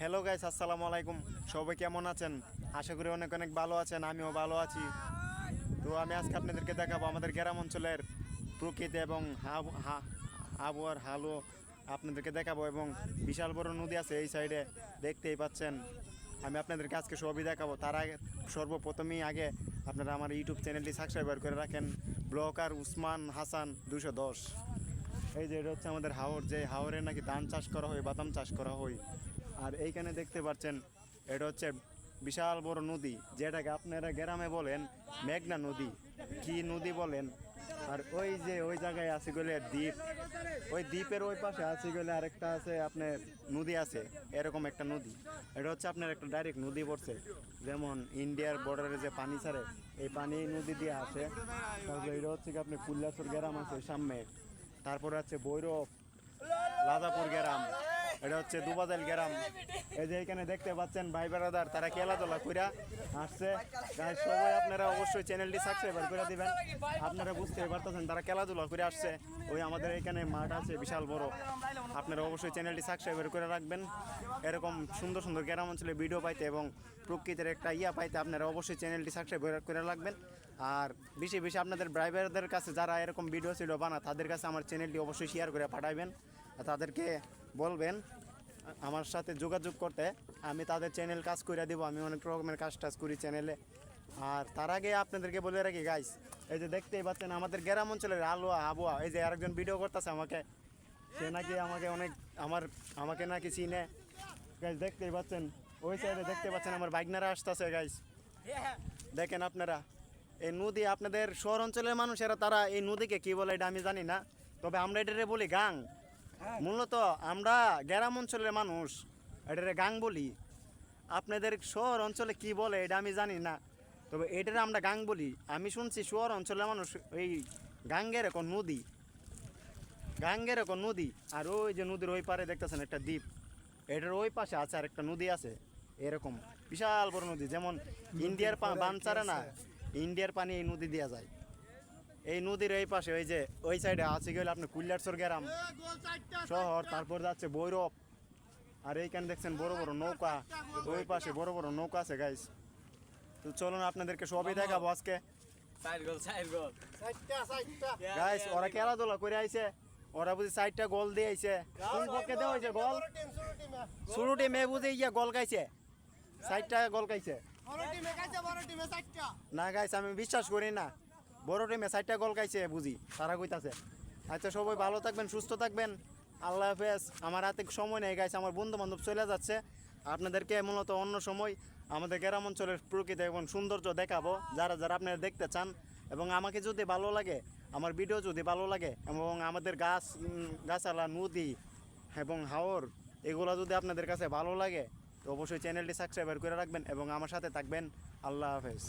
Hello guys, আসসালামু আলাইকুম। সবাই কেমন আছেন? আশা করি অনেক অনেক ভালো আছেন। আমিও ভালো আছি। তো আমি আজকে আপনাদেরকে দেখাবো আমাদের গ্রাম অঞ্চলের প্রকৃতি এবং আবহাওয়ার হালও আপনাদেরকে দেখাবো। এবং বিশাল বড় নদী আছে এই সাইডে, দেখতেই পাচ্ছেন। আমি আপনাদেরকে আজকে সবই দেখাবো। তার আগে সর্বপ্রথমেই আপনারা আমার ইউটিউব চ্যানেলটি সাবস্ক্রাইবার করে রাখেন। ব্লগার উসমান হাসান 210। এই যে এটা হচ্ছে আমাদের হাওর, যে হাওরে নাকি ধান চাষ করা হয়, বাদাম চাষ করা হয়। আর এইখানে দেখতে পাচ্ছেন এটা হচ্ছে বিশাল বড় নদী, যেটাকে আপনারা গ্রামে বলেন মেঘনা নদী, কি নদী বলেন। আর ওই যে ওই জায়গায় আছে গেলে দ্বীপ, ওই দ্বীপের ওই পাশে আছে গেলে আরেকটা আছে আপনার নদী আছে, এরকম একটা নদী। এটা হচ্ছে আপনার একটা ডাইরেক্ট নদী পড়ছে, যেমন ইন্ডিয়ার বর্ডারে যে পানি ছাড়ে, এই পানি নদী দিয়ে আসে। তারপরে এটা হচ্ছে কি আপনি কুল্লাসর গ্রাম আছে সামনে, তারপরে আছে ভৈরব রাজাপুর গ্রাম, এটা হচ্ছে দুবাজাইল গ্রাম। এই যে এখানে দেখতে পাচ্ছেন ভাই বেড়াদার, তারা খেলাধুলা কইরা আসছে। সবাই আপনারা অবশ্যই চ্যানেলটি সাবস্ক্রাইবার করে দিবেন। আপনারা বুঝতে পারতেছেন তারা খেলাধুলা করে আসছে। ওই আমাদের এখানে মাঠ আছে বিশাল বড়, আপনারা অবশ্যই চ্যানেলটি সাবস্ক্রাইবার করে রাখবেন। এরকম সুন্দর সুন্দর গ্রাম অঞ্চলে ভিডিও পাইতে এবং প্রকৃতির একটা পাইতে আপনারা অবশ্যই চ্যানেলটি সাবস্ক্রাইব করে রাখবেন। আর বেশি বেশি আপনাদের ড্রাইভারদের কাছে যারা এরকম ভিডিও বানা, তাদের কাছে আমার চ্যানেলটি অবশ্যই শেয়ার করে পাঠাবেন। তাদেরকে বলবেন আমার সাথে যোগাযোগ করতে, আমি তাদের চ্যানেল কাজ করে দেবো। আমি অনেক রকমের কাজ টাজ করি চ্যানেলে। আর তার আগে আপনাদেরকে বলে রাখি গাইস, এই যে দেখতেই পাচ্ছেন আমাদের গ্রাম অঞ্চলের আবহাওয়া। এই যে আরেকজন ভিডিও করতেছে আমাকে, সে নাকি আমাকে নাকি চিনে। গাইস দেখতেই পাচ্ছেন ওই সাইডে, দেখতে পাচ্ছেন আমার বাইকনারা আসতেছে। গাইস দেখেন আপনারা, এই নদী আপনাদের শহর অঞ্চলের মানুষেরা তারা এই নদীকে কি বলে এটা আমি জানি না, তবে আমরা এটারে বলি গাং। মূলত আমরা গ্রাম অঞ্চলের মানুষ এটারে গাং বলি। আপনাদের শহর অঞ্চলে কি বলে এটা আমি জানি না, তবে এটারে আমরা গাং বলি। আমি শুনছি শহর অঞ্চলের মানুষ এই গাঙ্গের এখন নদী, গাঙ্গের এখন নদী। আর ওই যে নদীর ওই পারে দেখতেছেন একটা দ্বীপ, এটার ওই পাশে আছে আর একটা নদী আছে, এরকম বিশাল বড় নদী। যেমন ইন্ডিয়ার বান ছাড়ে না, ইন্ডিয়ার পানি এই নদী দেওয়া যায়। এই নদীর এই পাশে ওই যে ওই সাইডে আছে গেলে আপনি কুল্লারচর গ্রাম শহর, তারপর যাচ্ছে ভৈরব। আর এইখানে দেখছেন বড় বড় নৌকা, ওই পাশে বড় বড় নৌকা আছে। গাইস তো চলুন আপনাদেরকে সবই দেখাবো আজকে। গাইস ওরা খেলাধুলা করে আইছে, ওরা বুঝি 4টা গোল দিয়ে আইছে। কোন পক্ষে দেওয়া হয়েছে গোল? শুরু টিমে বুঝি গোল খাইছে, 4টা গোল খাইছে না। গাইস আমি বিশ্বাস করি না, বড় টিমে 4টা গোল খাইছে বুঝি, তারা কইতাছে। আচ্ছা সবাই ভালো থাকবেন, সুস্থ থাকবেন, আল্লাহ হাফেজ। আমার হাতে সময় নেই গাইস, আমার বন্ধু বান্ধব চলে যাচ্ছে। আপনাদেরকে মূলত অন্য সময় আমাদের গ্রাম অঞ্চলের প্রকৃতি এবং সৌন্দর্য দেখাবো, যারা যারা আপনারা দেখতে চান। এবং আমাকে যদি ভালো লাগে, আমার ভিডিও যদি ভালো লাগে, এবং আমাদের গাছালা নদী এবং হাওর এগুলো যদি আপনাদের কাছে ভালো লাগে, তো অবশ্যই চ্যানেলটি সাবস্ক্রাইব করে রাখবেন এবং আমার সাথে থাকবেন। আল্লাহ হাফেজ।